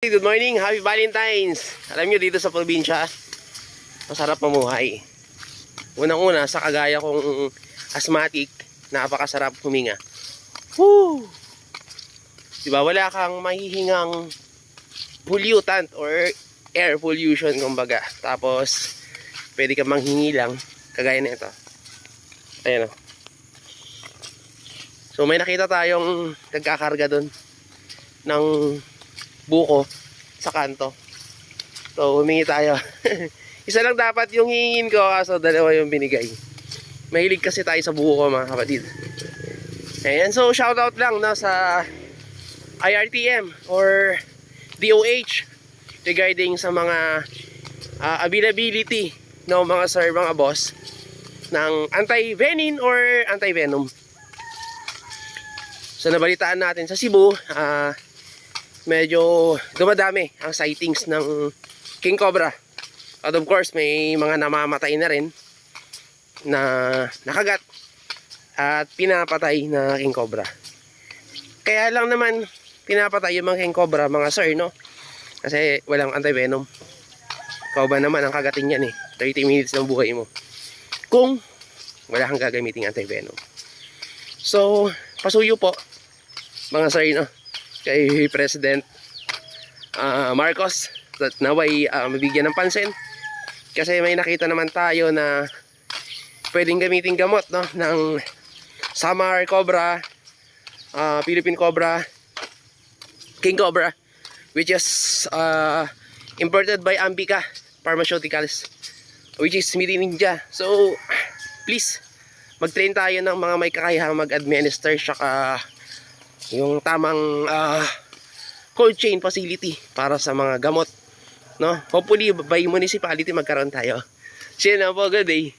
kapatid, good morning, happy Valentine's. Alam nyo, dito sa probinsya, masarap mamuhay. Unang-una, sa kagaya kong asthmatic, napakasarap huminga. Woo! Diba, wala kang mahihingang pollutant or air pollution, kumbaga. Tapos, pwede kang manghingi lang, kagaya na ito. Ayan o. So, may nakita tayong nagkakarga doon ng buko sa kanto. So, humingi tayo. Isa lang dapat yung hingin ko, kaso dalawa yung binigay. Mahilig kasi tayo sa buko, mga kapatid. Ayan, so shoutout lang na sa IRTM or DOH regarding sa mga availability ng mga sir, mga boss ng anti-venin or anti-venom. So, nabalitaan natin sa Cebu, medyo dumadami ang sightings ng king cobra. At of course, may mga namamatay na rin na nakagat at pinapatay na king cobra. Kaya lang naman pinapatay yung mga king cobra, mga sir, no? Kasi walang anti-venom. Ikaw ba naman ang kagatin yan 30 minutes ng buhay mo kung wala kang gagamiting anti-venom. So, pasuyo po mga sir, no? Kay President Marcos that naway mabigyan ng pansin, kasi may nakita naman tayo na pwedeng gamitin gamot, no, ng Samar Cobra, Philippine Cobra, King Cobra, which is imported by Ambika Pharmaceuticals, which is Made in India. So please, mag-train tayo ng mga may kakayahang mag-administer, saka yung tamang cold chain facility para sa mga gamot, no? Hopefully by municipality magkaroon tayo. See you na po, good day.